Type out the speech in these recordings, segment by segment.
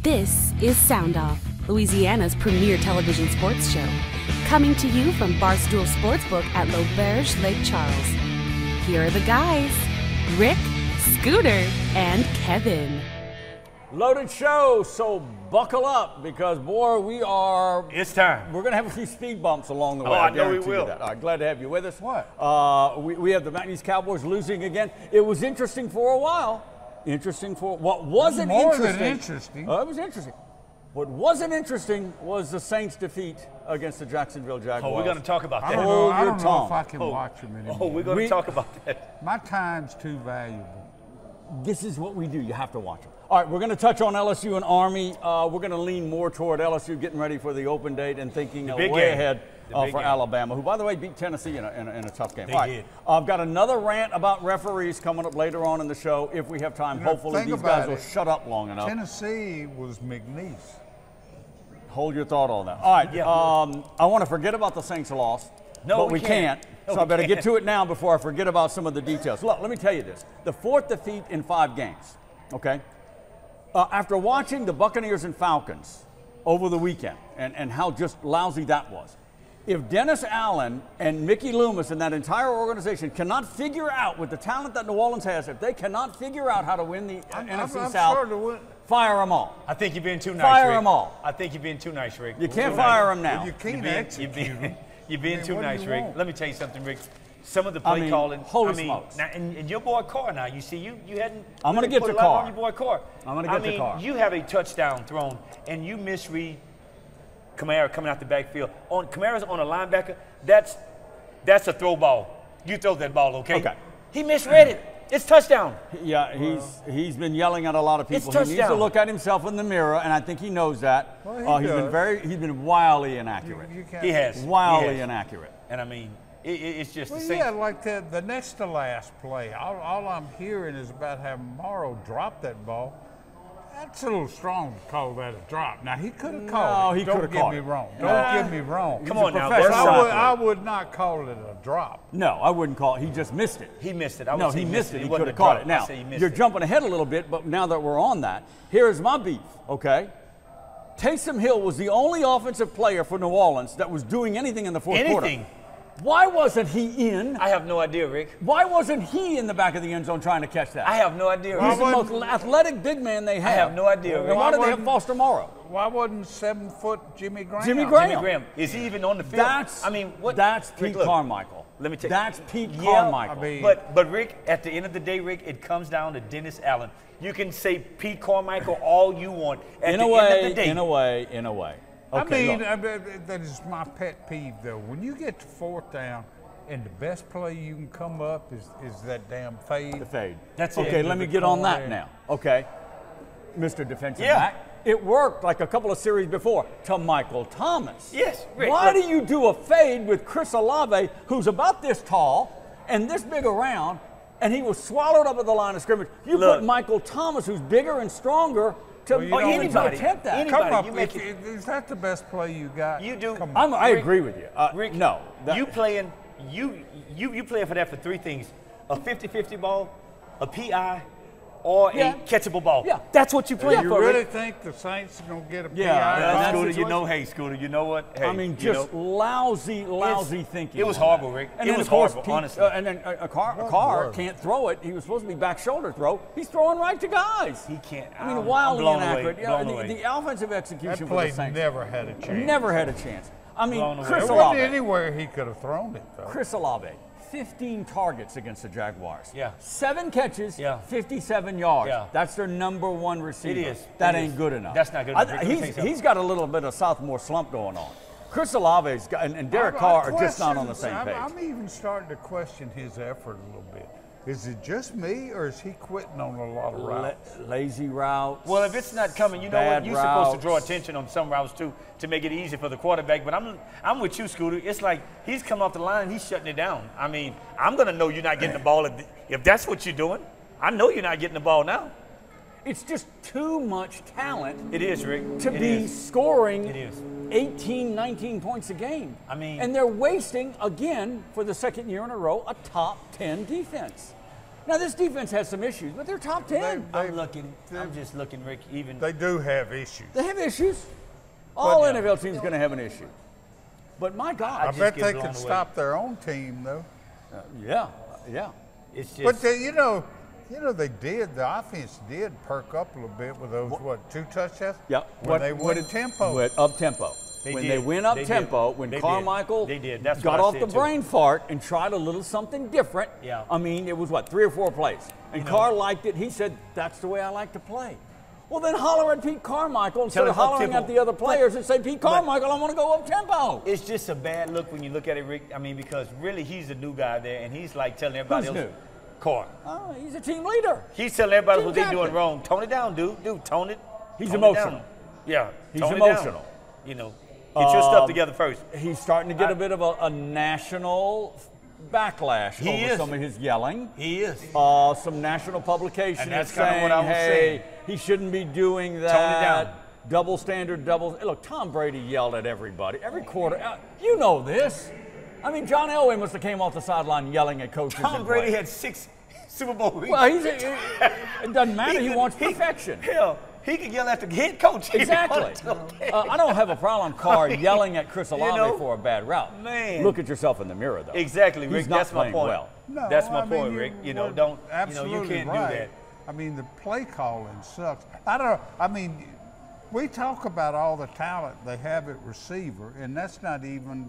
This is SoundOff, Louisiana's premier television sports show. Coming to you from Barstool Sportsbook at L'Auberge Lake Charles. Here are the guys, Rick, Scooter, and Kevin. Loaded show, so buckle up because, boy, It's time. We're going to have a few speed bumps along the way. Oh, I know we guarantee you will. that. All right, glad to have you with us. What? We have the McNeese Cowboys losing again. It was interesting for a while. What wasn't More interesting. than interesting. It was interesting. What wasn't interesting was the Saints' defeat against the Jacksonville Jaguars. Oh, we're going to talk about I that. don't know, I your don't know tongue. if I can watch them anymore. Oh, we're going to talk about that. My time's too valuable. This is what we do. You have to watch them. All right, we're going to touch on LSU and Army. We're going to lean more toward LSU getting ready for the open date and thinking way ahead for Alabama, who, by the way, beat Tennessee in a tough game. They All right, did. I've got another rant about referees coming up later on in the show if we have time. You know, Hopefully think these guys about will it. shut up long enough. Tennessee was McNeese. Hold your thought on that. All right, Yeah. I want to forget about the Saints loss. No, but we we can't. No, So I we better can't. get to it now before I forget about some of the details. Look, let me tell you this. The fourth defeat in 5 games, okay? After watching the Buccaneers and Falcons over the weekend and how just lousy that was, if Dennis Allen and Mickey Loomis and that entire organization cannot figure out, with the talent that New Orleans has, if they cannot figure out how to win the NFC I'm South, sure to win. fire them all. I think you're being too nice, Fire Rick. them all. I think you're being too nice, Rick. You can't Too fire nice. them now. Well, you can't execute them. You're being I mean, too what do nice, you Rick. want? Let me tell you something, Rick. Some of the play calling. holy smokes. Now, and your boy Carr. Now, you see, you hadn't. I'm gonna really get put to a lot Carr. on your boy Carr. I'm gonna get to Carr. You have a touchdown thrown, and you misread Kamara coming out the backfield. Kamara's on a linebacker. That's a throw ball. You throw that ball, okay? Okay. He misread it. It's touchdown. Yeah, he's been yelling at a lot of people. It's He needs to touchdown. look at himself in the mirror, and I think he knows that. Well, he does. He's been wildly inaccurate. You can't. He has. Wildly He has. inaccurate. And I mean, it's just Well, the same. yeah, like the next to last play. All I'm hearing is about having Morrow drop that ball. That's a little strong to call that a drop. Now, he could have called it. he could have Don't caught get it. me wrong. No. Don't get me wrong. Come on now, professional. that's But Exactly. I would not call it a drop. No, I wouldn't call it. He just missed it. He missed it. No, he missed it. He wasn't could have a caught drop. it. Now, I say he missed you're it. jumping ahead a little bit, but now that we're on that, here's my beef, okay? Taysom Hill was the only offensive player for New Orleans that was doing anything in the fourth quarter. Anything. Why wasn't he in? I have no idea, Rick. Why wasn't he in the back of the end zone trying to catch that? I have no idea. He's Rick. the most athletic big man they have. I have no idea. And why Rick. did they have Foster Morrow? Why wasn't 7-foot Jimmy Graham? Jimmy Graham. Jimmy Graham. Is he even on the field? That's That's Rick, Pete look, Carmichael. Let me tell you. That's Pete Yeah, Carmichael. I mean- But Rick, at the end of the day, Rick, it comes down to Dennis Allen. You can say Pete Carmichael all you want. At in the a end way, of the day, in a way. Okay, look. That is my pet peeve, though. When you get to fourth down, and the best play you can come up is that damn fade. The fade. That's it. Okay, let me The get on that corner. now. Okay, Mr. Defensive Yeah. back. It worked like a couple of series before to Michael Thomas. Yes, Rick, Why look. do you do a fade with Chris Olave, who's about this tall and this big around, and he was swallowed up at the line of scrimmage? You Look. put Michael Thomas, who's bigger and stronger, to Well, you don't- anybody attempt that. Anybody. Come up, you make is that the best play you got? You do. Come on. I Rick, agree with you. Rick, no. that- you playing for that for 3 things: a 50-50 ball, a PI, or Yeah. a catchable ball. Yeah. That's what you play You for. really Rick. think the Saints are going to get a Yeah, PI? that's call? Scooter, situation. Scooter, you know what? Hey, I mean, you just know, lousy thinking. it was on horrible, that. Rick. And It then, was of course, horrible, Pete, honestly. and then a car can't throw it. He was supposed to be back shoulder throw. He's throwing right to guys. He can't. I mean, I'm wildly blown away, inaccurate. blown The away. offensive That execution for play the Saints never had a chance. never had a chance. I mean, Blown away. Chris There wasn't Olave. anywhere he could have thrown it, though. Chris Olave, 15 targets against the Jaguars. Yeah. 7 catches, Yeah. 57 yards. Yeah. That's their number 1 receiver. It is. That It ain't is. good enough. That's not good enough. Rick, let me tell you He's something. got a little bit of sophomore slump going on. Chris Olave's got, and Derek Carr are just not on the same page. I'm even starting to question his effort a little bit. Is it just me, or is he quitting on a lot of routes? Lazy routes. Well, if it's not coming, you know bad what? You're supposed to draw routes. attention on some routes too to make it easy for the quarterback. But I'm with you, Scooter. It's like he's coming off the line, he's shutting it down. I mean, I'm gonna know you're not getting the ball if that's what you're doing. I know you're not getting the ball now. It's just too much talent It is, Rick. to It be is. scoring It is. 18, 19 points a game. I mean- and they're wasting, again, for the second year in a row, a top 10 defense. Now, this defense has some issues, but they're top 10. I'm just looking, Rick, even. They do have issues. They have issues. All NFL teams are going to have an issue. But my God. I bet they could stop their own team, though. Yeah. It's just. But, they did. The offense did perk up a little bit with those, 2 touchdowns? Yep. When they went tempo. Went up tempo. They went up tempo, when Carmichael got off the brain fart and tried a little something different. Yeah. I mean, it was 3 or 4 plays. And Carr liked it. He said, that's the way I like to play. Well, then holler at Pete Carmichael instead of hollering at the other players and say, Pete Carmichael, I want to go up tempo. It's just a bad look when you look at it, Rick. I mean, because really he's a new guy there, and he's like telling everybody else. New? Carr. Oh, he's a team leader. He's telling everybody what they're doing wrong. Tone it down, dude. Tone it. He's emotional. Yeah. He's emotional. Get your stuff together first. He's starting to get a bit of a national backlash over some of his yelling. He is. Some national publications and that's saying, kind of what I was saying. He shouldn't be doing that. Tone it down. Double standard, Look, Tom Brady yelled at everybody. Every quarter. You know this. I mean, John Elway must have came off the sideline yelling at coaches. Tom Brady had 6 Super Bowl rings. Well, it doesn't matter. He wants perfection. Hell, he could yell at the head coach. Exactly. I don't have a problem, Carr, yelling at Chris Olave for a bad route. Man. Look at yourself in the mirror, though. Exactly, Rick. He's not that's my playing point. well. No, that's my point, Rick. You can't absolutely do right. that. I mean, the play calling sucks. We talk about all the talent they have at receiver, and that's not even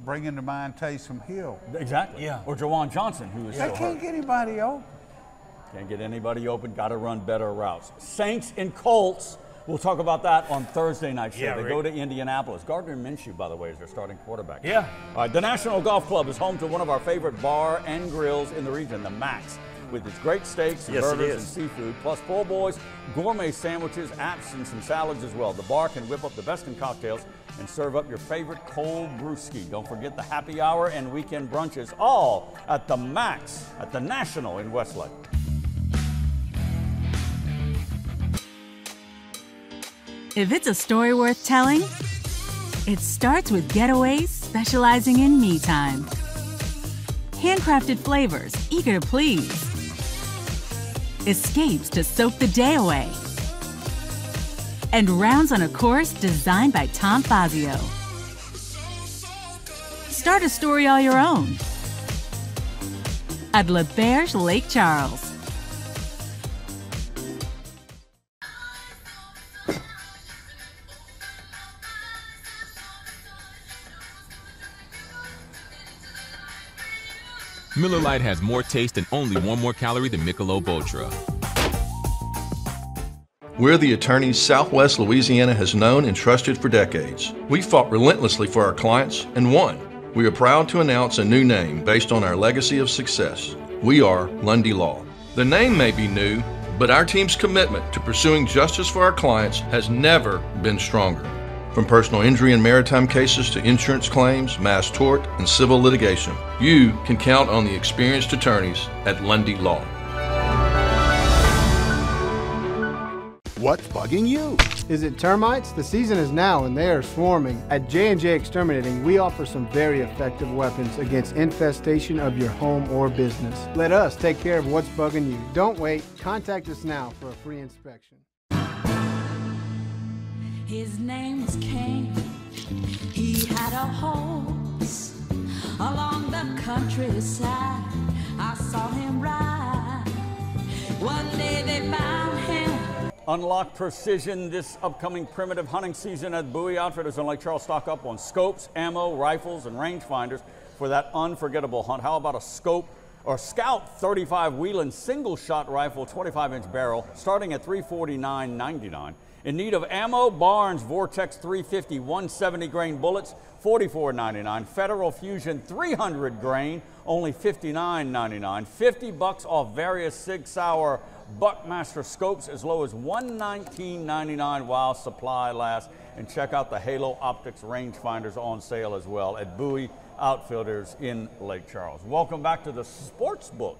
bringing to mind Taysom Hill. Exactly. Yeah. Or Jawan Johnson, who is They still can't hurt. get anybody open. Can't get anybody open. Got to run better routes. Saints and Colts. We'll talk about that on Thursday night show. They go to Indianapolis. Gardner Minshew, by the way, is their starting quarterback. Yeah. All right, the National Golf Club is home to one of our favorite bar and grills in the region, the Max, with its great steaks and burgers and seafood, plus po' boys, gourmet sandwiches, apps, and some salads as well. The bar can whip up the best in cocktails and serve up your favorite cold brewski. Don't forget the happy hour and weekend brunches, all at the Max at the National in Westlake. If it's a story worth telling, it starts with Getaways specializing in me time. Handcrafted flavors, eager to please. Escapes to soak the day away. And rounds on a course designed by Tom Fazio. Start a story all your own at Le Berge Lake Charles. Miller Lite has more taste and only 1 more calorie than Michelob Ultra. We're the attorneys Southwest Louisiana has known and trusted for decades. We fought relentlessly for our clients and won. We are proud to announce a new name based on our legacy of success. We are Lundy Law. The name may be new, but our team's commitment to pursuing justice for our clients has never been stronger. From personal injury and maritime cases to insurance claims, mass tort, and civil litigation, you can count on the experienced attorneys at Lundy Law. What's bugging you? Is it termites? The season is now and they are swarming. At J&J Exterminating, we offer some very effective weapons against infestation of your home or business. Let us take care of what's bugging you. Don't wait. Contact us now for a free inspection. His name was Cain. He had a horse along the countryside. I saw him ride. One day they found him. Unlock precision this upcoming primitive hunting season at Bowie Outfitters in Lake Charles. Stock up on scopes, ammo, rifles, and rangefinders for that unforgettable hunt. How about a scope or Scout 35 Wheeling single shot rifle, 25-inch barrel, starting at $349.99. In need of ammo, Barnes Vortex 350 170 grain bullets, $44.99. Federal Fusion 300 grain, only $59.99. $50 off various Sig Sauer Buckmaster scopes as low as $119.99 while supply lasts. And check out the Halo Optics rangefinders on sale as well at Bowie Outfitters in Lake Charles. Welcome back to the Sports Book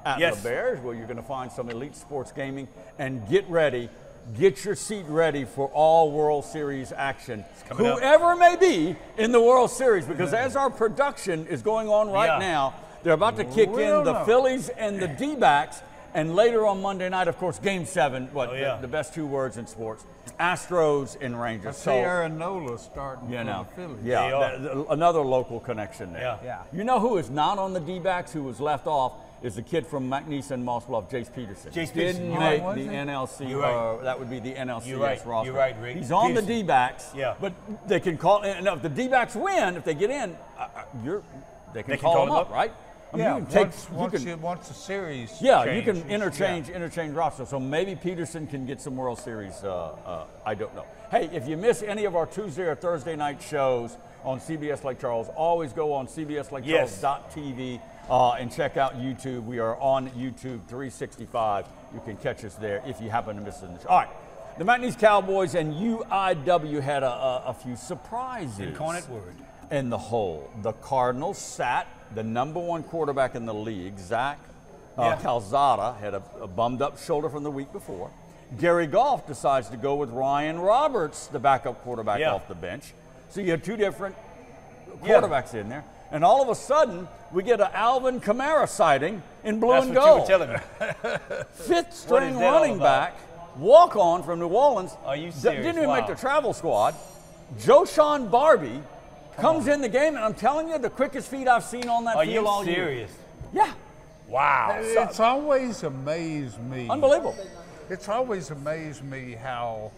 at Le Berge, where you're going to find some elite sports gaming. And get ready. Get your seat ready for all World Series action, whoever may be in the World Series, because as our production is going on right now, They're about to kick We in don't the know. Phillies and the D-backs, and later on Monday night, of course, Game 7, the best 2 words in sports, Astros and Rangers. I see Aaron Nola starting for the Phillies. Yeah, another local connection there. Yeah. You know who is not on the D-backs, who was left off, is the kid from McNeese and Moss Bluff, Jace Peterson. Jace Peterson. Didn't You're make right. the NLC, You're right. that would be the NLCS You're right. roster. You're right, Rick. He's on Peterson. the D-backs, Yeah. but they can call, and if the D-backs win, if they get in, they can call him up, right? I mean, Yeah, you can take, once the series yeah, you can changes, interchange roster. So maybe Peterson can get some World Series. I don't know. Hey, if you miss any of our Tuesday or Thursday night shows on CBS Lake Charles, always go on cbslakecharles.tv and check out YouTube. We are on YouTube 365. You can catch us there if you happen to miss it. All right. The McNeese Cowboys and UIW had a few surprises. Incarnate word. In the hole. The Cardinals sat the number 1 quarterback in the league, Zach Calzada, had a bummed up shoulder from the week before. Gary Goff decides to go with Ryan Roberts, the backup quarterback off the bench. So you had 2 different quarterbacks in there. And all of a sudden, we get an Alvin Kamara sighting in blue and gold. That's what you were telling me. 5th string running back, walk on from New Orleans. Are you serious? Didn't even make the travel squad. Joshawn Barbie comes in the game, and I'm telling you, the quickest feet I've seen on that field all year. Are you serious? Yeah. Wow. It's always amazed me. Unbelievable. It's always amazed me how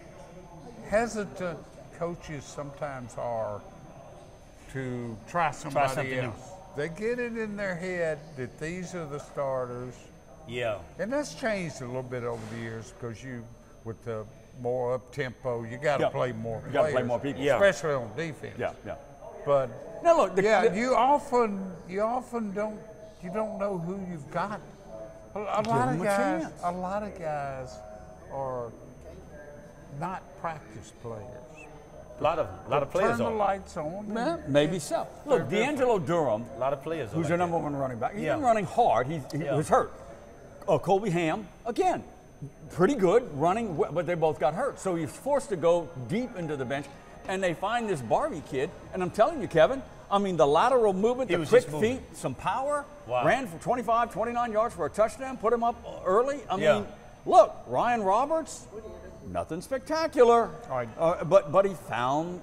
hesitant coaches sometimes are to try somebody something else. new. They get it in their head that these are the starters. Yeah. And that's changed a little bit over the years because with the more up tempo, you got to play more players. You got to play more people. Especially on defense. Yeah. But now look, you often don't know who you've got. A lot of guys are not practice players. A lot of players Turn the on. lights on. Maybe so. Look, D'Angelo Durham, A lot of players. who's your number 1 running back, he's been Yeah. running hard. He was hurt. Colby Ham, again, pretty good running, but they both got hurt. So he's forced to go deep into the bench, and they find this Barbie kid. And I'm telling you, Kevin, I mean, the lateral movement, the quick feet, some power, ran for 25, 29 yards for a touchdown, put him up early. I mean, look, Ryan Roberts, nothing spectacular, but he found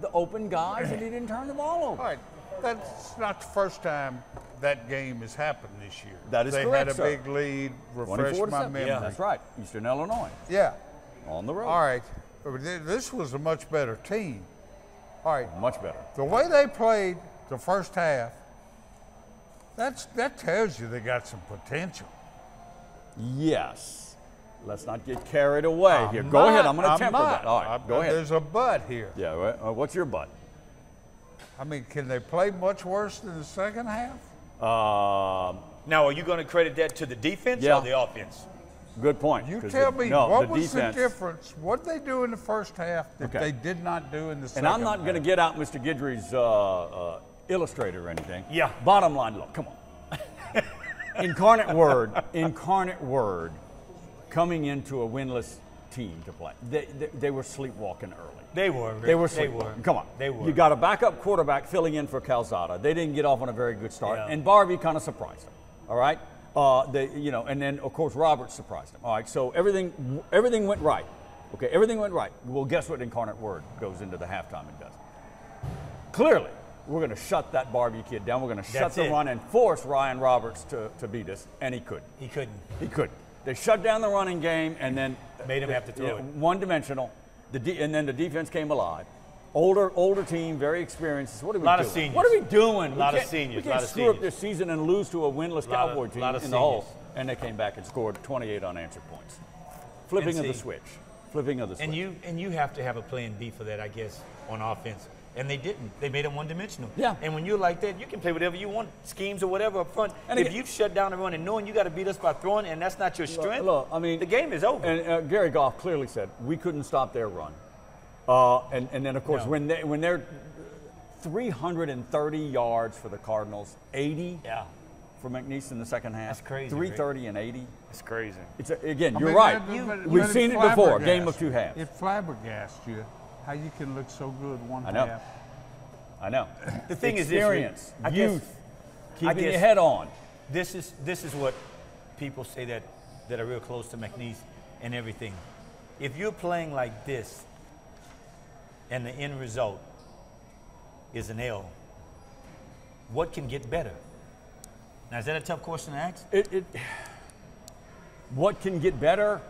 the open guys and he didn't turn the ball over. All right, that's not the first time that game has happened this year. That is they correct, had a big lead, refresh my 24-7. memory. Yeah, that's right, Eastern Illinois. Yeah. On the road. All right, this was a much better team. All right. Much better. The way they played the first half, that tells you they got some potential. Yes. Let's not get carried away here. Go ahead. I'm going to temper that. All right. Go ahead. There's a but here. Yeah. Right. What's your but? I mean, can they play much worse than the second half? Now, are you going to credit that to the defense or the offense? Good point. You tell me, what was defense, the difference? What did they do in the first half that they did not do in the second half? And I'm not going to get out Mr. Guidry's illustrator or anything. Yeah. Bottom line, look, come on. Incarnate word, coming into a winless team to play. They were sleepwalking early. They were. They were sleepwalking. Come on. They were. You got a backup quarterback filling in for Calzada. They didn't get off on a very good start, and Barbie kind of surprised them. All right. And then of course Roberts surprised them. All right, so everything went right. Okay, everything went right. Well, guess what? Incarnate word goes into the halftime and does. Clearly, we're going to shut that Barbie kid down. We're going to shut the run and force Ryan Roberts to beat us, and he couldn't. He couldn't. They shut down the running game and then made him have to throw it. One-dimensional. And then the defense came alive. Older team, very experienced. What are we doing? Of seniors. What are we doing? A lot of seniors. We can't screw up this season and lose to a winless Cowboy team in the hole. And they came back and scored 28 unanswered points. Flipping of the switch. And you have to have a plan B for that, I guess, on offense. And they didn't. They made it one-dimensional. Yeah. And when you're like that, you can play whatever you want, schemes or whatever up front. And if you've shut down the run and knowing you got to beat us by throwing, and that's not your strength, look, I mean, the game is over. And Gary Goff clearly said we couldn't stop their run. And then of course when they're 330 yards for the Cardinals, 80 for McNeese in the second half. That's crazy. 330 and 80. That's crazy. It's you're right. We've seen it before. Game of 2 halves. It flabbergasts you how you can look so good one I know. half. I know. The thing experience, is this, youth keeping your head on. This is what people say that are real close to McNeese and everything. If you're playing like this and the end result is an L, what can get better? Now, is that a tough question to ask? What can get better?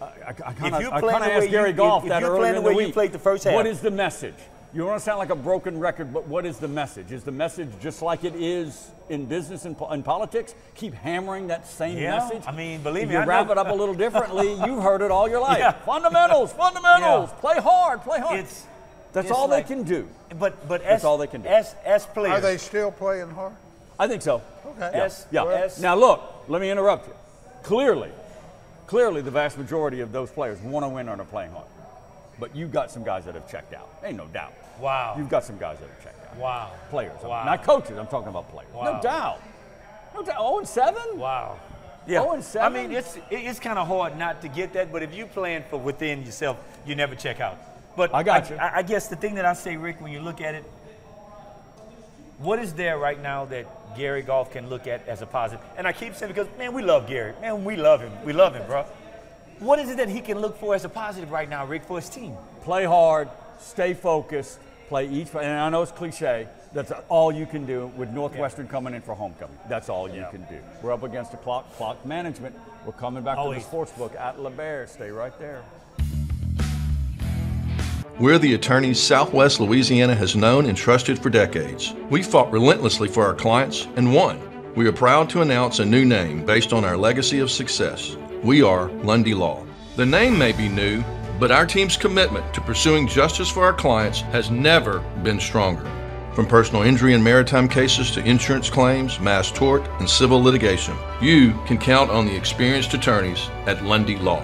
I kind of asked Gary Goff that earlier in the week. You played the first half. What is the message? You don't want to sound like a broken record, but what is the message? Is the message just like it is in business and politics? Keep hammering that same message? I mean, believe me, you wrap it up a little differently. You've heard it all your life. Yeah. Fundamentals. Yeah. Play hard. That's all like, they can do. But that's all they can do. As players. Are they still playing hard? I think so. Okay. Now look, let me interrupt you. Clearly, the vast majority of those players want to win and are playing hard. But you've got some guys that have checked out. Ain't no doubt. Wow. You've got some guys that have checked out. Wow. Players. Wow. Not coaches. I'm talking about players. Wow. No doubt. 0-7? Wow. Yeah. 0-7? I mean, it's kind of hard not to get that, but if you're playing for within yourself, you never check out. But I got you. I guess the thing that I say, Rick, when you look at it, what is there right now that Gary Goff can look at as a positive? And I keep saying because, man, we love Gary. Man, we love him. We love him, bro. What is it that he can look for as a positive right now, Rick, for his team? Play hard, stay focused, play each. And I know it's cliche. That's all you can do with Northwestern coming in for homecoming. That's all you can do. We're up against the clock management. We're coming back to the sportsbook at LeBaire. Stay right there. We're the attorneys Southwest Louisiana has known and trusted for decades. We fought relentlessly for our clients and won. We are proud to announce a new name based on our legacy of success. We are Lundy Law. The name may be new, but our team's commitment to pursuing justice for our clients has never been stronger. From personal injury and maritime cases to insurance claims, mass tort, and civil litigation, you can count on the experienced attorneys at Lundy Law.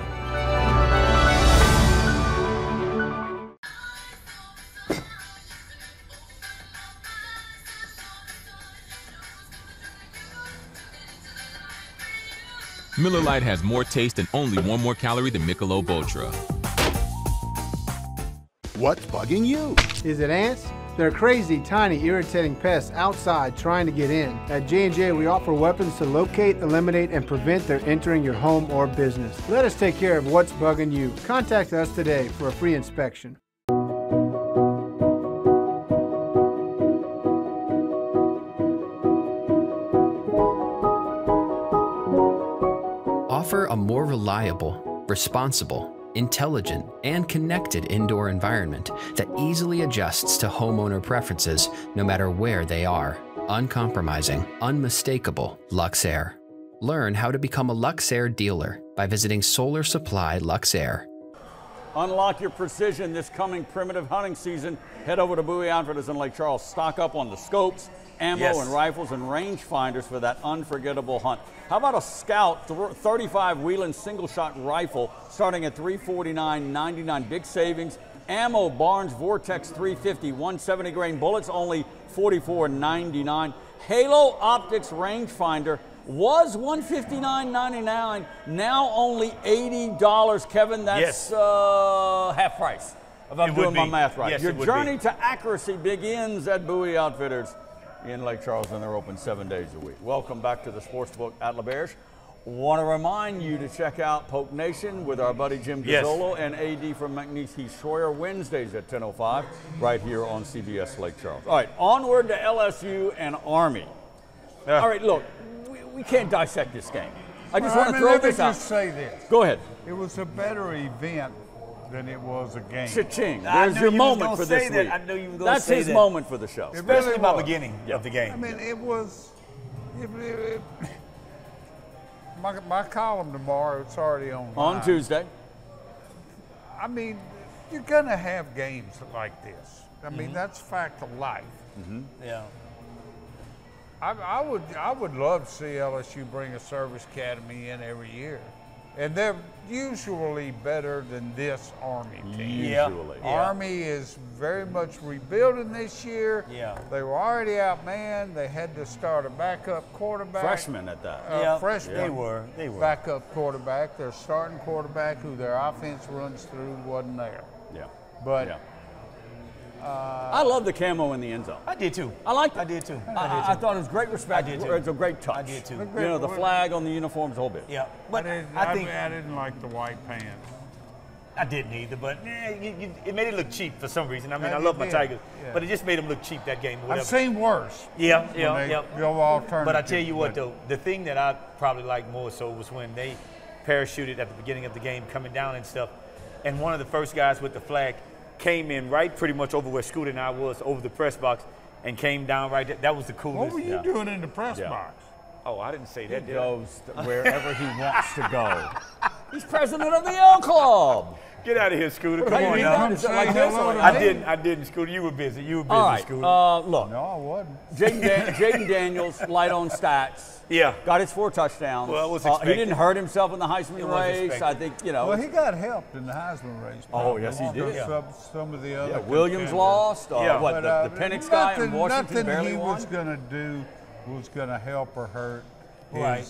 Miller Lite has more taste and only one more calorie than Michelob Ultra. What's bugging you? Is it ants? They're crazy, tiny, irritating pests outside trying to get in. At J&J, we offer weapons to locate, eliminate, and prevent their entering your home or business. Let us take care of what's bugging you. Contact us today for a free inspection. Offer a more reliable, responsible, intelligent, and connected indoor environment that easily adjusts to homeowner preferences no matter where they are. Uncompromising, unmistakable Luxair. Learn how to become a Luxair dealer by visiting Solar Supply Luxair. Unlock your precision this coming primitive hunting season. Head over to Bowie Outfitters in Lake Charles. Stock up on the scopes, ammo, and rifles and rangefinders for that unforgettable hunt. How about a Scout 35 Wheeling single shot rifle starting at $349.99, big savings. Ammo, Barnes Vortex 350, 170 grain bullets, only $44.99. Halo Optics rangefinder was $159.99, now only $80. Kevin, that's half price, if I'm doing my math right. Yes, your journey to accuracy begins at Bowie Outfitters in Lake Charles, and they're open 7 days a week. Welcome back to the Sportsbook at LeBaire. Want to remind you to check out Polk Nation with our buddy Jim Gazzolo and AD from McNeese, Heath Schroyer, Wednesdays at 10:05 right here on CBS Lake Charles. All right, onward to LSU and Army. All right, look, we can't dissect this game. I just want to throw this out. Let me just say this. Go ahead. It was a better event than it was a game. Cha-ching. There's your moment for this week. I knew you were going to say that. That's his moment for the show. Especially my beginning of the game. I mean, it was. My column tomorrow, it's already on. On Tuesday. I mean, you're going to have games like this. I mean, that's fact of life. Yeah. I would love to see LSU bring a service academy in every year. And they're usually better than this Army team. Usually. Army is very much rebuilding this year. Yeah. They were already outmanned. They had to start a backup quarterback. Freshman at that. Freshman. They were. Backup quarterback. Their starting quarterback, who their offense runs through, wasn't there. Yeah. But I love the camo in the end zone. I did too. I liked it. I did too. I thought it was great respect. I did too. It's a great touch. I did too. You know, the flag on the uniforms, the whole bit. Yeah, but I didn't like the white pants. I didn't either, but it made it look cheap for some reason. I mean, I love my Tigers, but it just made them look cheap that game. I've seen worse. Yeah. Go alternative. But I tell you what, though, the thing that I probably liked more so was when they parachuted at the beginning of the game, coming down and stuff, and one of the first guys with the flag came in right pretty much over where Scooter and I was, over the press box, and came down right there. That was the coolest. What were you doing in the press box? Oh, I didn't say that. He goes wherever he wants to go. He's president of the L Club. Get out of here, Scooter. Come on now. I didn't, Scooter. You were busy. All right, Scooter. No, Look. I wasn't. Jaden Daniels, light on stats. Yeah. Got his 4 touchdowns. Well, it was expected. He didn't hurt himself in the Heisman race. I think, you know. Well, he got helped in the Heisman race. Oh, yes, he did. Some of the other. Yeah, Williams lost. The Penix guy in Washington barely won. Nothing he was going to do was going to help or hurt. Right.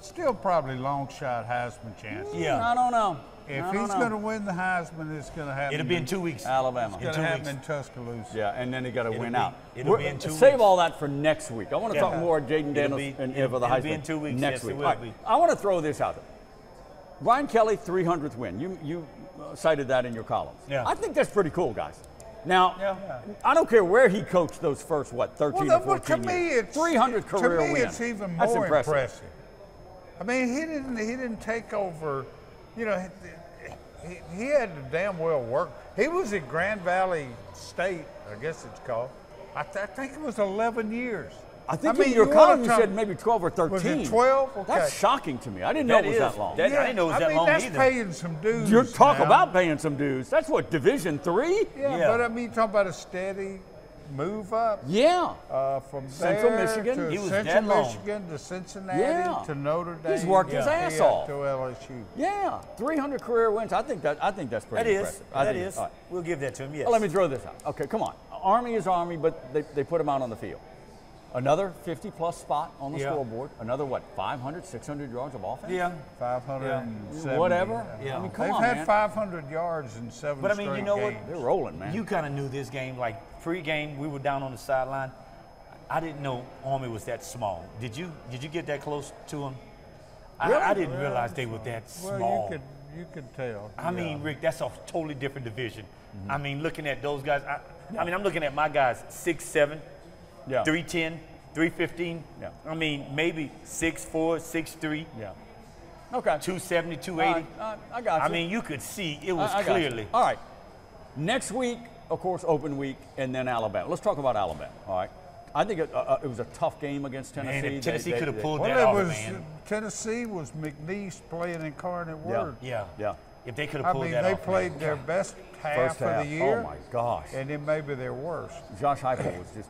Still probably long shot Heisman chances. Yeah. I don't know. If he's going to win the Heisman, it's going to happen. It'll be in 2 weeks. Alabama. It's going to happen in Tuscaloosa. Yeah, and then he got to win out. It'll be in 2 weeks. Save all that for next week. I want to talk more Jaden Daniels for the Heisman. It'll be in 2 weeks. Next week. It will be. I want to throw this out there. Brian Kelly, 300th win. You cited that in your columns. Yeah. I think that's pretty cool, guys. Now, I don't care where he coached those first, 13 or 14 years. 300 career wins. To me, it's even more impressive. I mean, he didn't take over. You know, he had to damn well work. He was at Grand Valley State, I guess it's called. I think it was 11 years. I think in your column you said maybe 12 or 13. Was it 12? Okay. That's shocking to me. I didn't know it was that long. I didn't know it was that long that's either. paying some dues. You're talking about paying some dues. That's what, Division III? Yeah, but I mean, you're talking about a steady move up. Yeah. From Central there Michigan. to He was Central that long. Michigan to Cincinnati to Notre Dame. He's worked his ass off. To LSU. Yeah, 300 career wins. I think that's pretty impressive. That is. Right. We'll give that to him. Yes. Well, let me throw this out. Okay, come on. Army is Army, but they put him out on the field. Another 50-plus spot on the scoreboard. Another, 500, 600 yards of offense? Yeah. 570. Whatever. Yeah. I mean, come They've on, had 500 yards in 7 straight games. But I mean, you know what? They're rolling, man. You kind of knew this game. Like pre-game, we were down on the sideline. I didn't know Army was that small. Did you get that close to them? Really? I didn't realize they were that small. Well, you could tell. I mean, Rick, that's a totally different division. I mean, looking at those guys, I mean, I'm looking at my guys, 6'7", 310, 315. Yeah. I mean, maybe 6'4", 6'3". Yeah. Okay. 270, 280. I got you. I mean, you could see it was clearly. All right. Next week, of course, open week, and then Alabama. Let's talk about Alabama. All right. I think it was a tough game against Tennessee. Man, if Tennessee could have pulled that off, man. Tennessee was McNeese playing Incarnate Word. Yeah. If they could have pulled that off. off. They played their best half of the year. Oh, my gosh. And then maybe their worst. Josh Heupel was just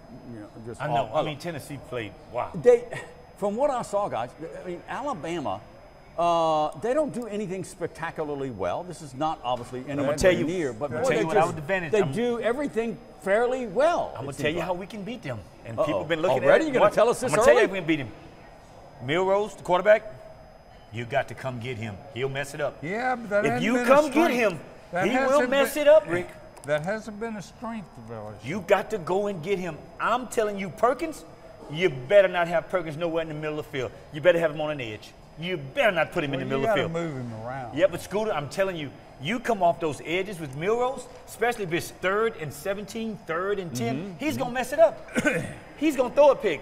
I know. I mean, Tennessee played, wow. From what I saw, guys, I mean, Alabama, they don't do anything spectacularly well. This is not obviously anywhere near, but they do everything fairly well. I'm going to tell you how we can beat them. And people have been looking at it. Already? You're going to tell us this I'm going to tell you how we can beat him. Milrose, the quarterback, you got to come get him. He'll mess it up. Yeah, but that if you come get him, he will mess it up, Rick. That hasn't been a strength of LSU. You got to go and get him. I'm telling you, Perkins, you better not have Perkins nowhere in the middle of the field. You better have him on an edge. You better not put him in the middle of the field. You got to move him around. Yeah, but Scooter, I'm telling you, you come off those edges with Milrose, especially if it's 3rd and 17, 3rd and 10, he's going to mess it up. He's going to throw a pick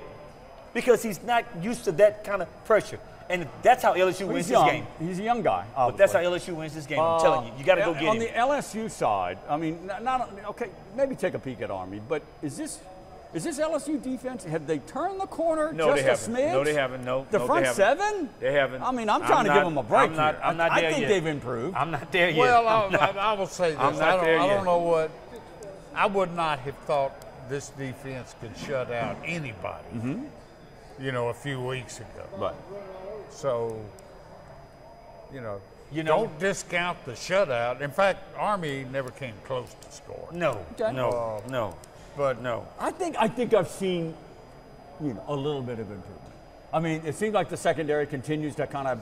because he's not used to that kind of pressure. And that's how LSU wins this game. He's a young guy, obviously. But that's how LSU wins this game. I'm telling you. You got to go get him. On the LSU side, I mean, maybe take a peek at Army, but is this LSU defense, have they turned the corner just a smidge? No, they haven't. No, the front seven? They haven't. I mean, I'm trying to give them a break here. I'm not there yet. I think they've improved. I'm not there yet. Well, I will say this. I'm not there yet. I don't know what. I would not have thought this defense could shut out anybody, a few weeks ago. Right. So, don't discount the shutout. In fact, Army never came close to scoring. No. But I think I've seen, a little bit of improvement. I mean, it seems like the secondary continues to kind of,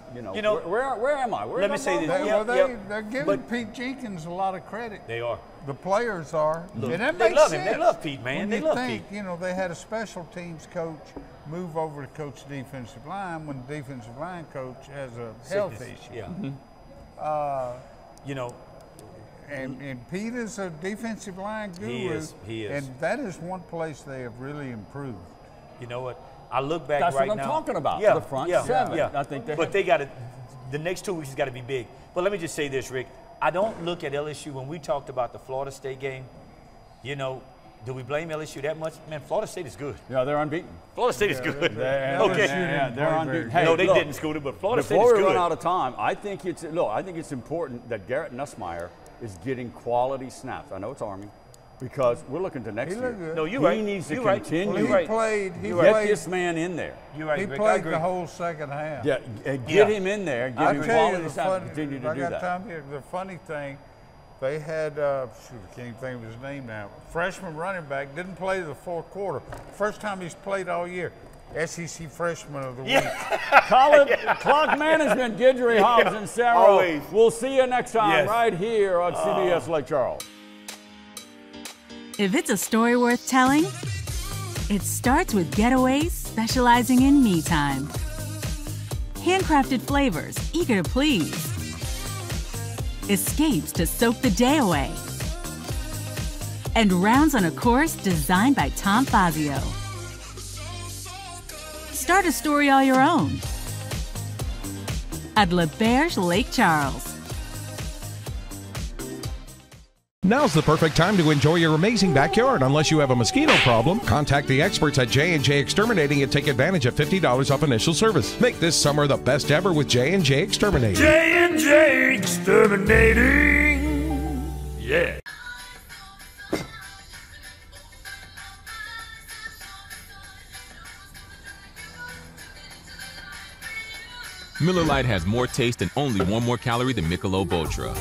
where am I? Let me say this. They're giving Pete Jenkins a lot of credit. They are. The players are. Look, and that they makes love sense. him. They love Pete, man. They love Pete. They had a special teams coach move over to coach defensive line when the defensive line coach has a health issue. Yeah. Mm-hmm. And Pete is a defensive line guru. He is. And that is one place they have really improved. You know what? I look back That's right now. That's what I'm talking about. Yeah, the front yeah, seven. Yeah. I think but they got to. The next 2 weeks has got to be big. But let me just say this, Rick. I don't look at LSU when we talked about the Florida State game. Do we blame LSU that much? Man, Florida State is good. Yeah, they're unbeaten. Florida State is good. They're unbeaten. Hey, no, they didn't, Scooter, but Florida State is good. Before we run out of time, I think it's important that Garrett Nussmeier is getting quality snaps. I know it's Army, because we're looking to next year. No, you're right. He needs to Well, continue. He played. Get this man in there. You're right, He Rick, played the whole second half. Yeah, get him in there. Give him quality snaps. Continue to do that. Time here, the funny thing, they had, I can't even think of his name now, freshman running back, didn't play the fourth quarter. First time he's played all year. SEC Freshman of the Week. Clock management, Guidry, Hobbs, and Sarah. Always. We'll see you next time right here on CBS Lake Charles. If it's a story worth telling, it starts with Getaways specializing in me time. Handcrafted flavors, eager to please. Escapes to soak the day away. And rounds on a course designed by Tom Fazio. Start a story all your own at L'Auberge Lake Charles. Now's the perfect time to enjoy your amazing backyard. Unless you have a mosquito problem, contact the experts at J&J Exterminating and take advantage of $50 off initial service. Make this summer the best ever with J&J Exterminating. J&J Exterminating. Yeah. Miller Lite has more taste and only one more calorie than Michelob Ultra.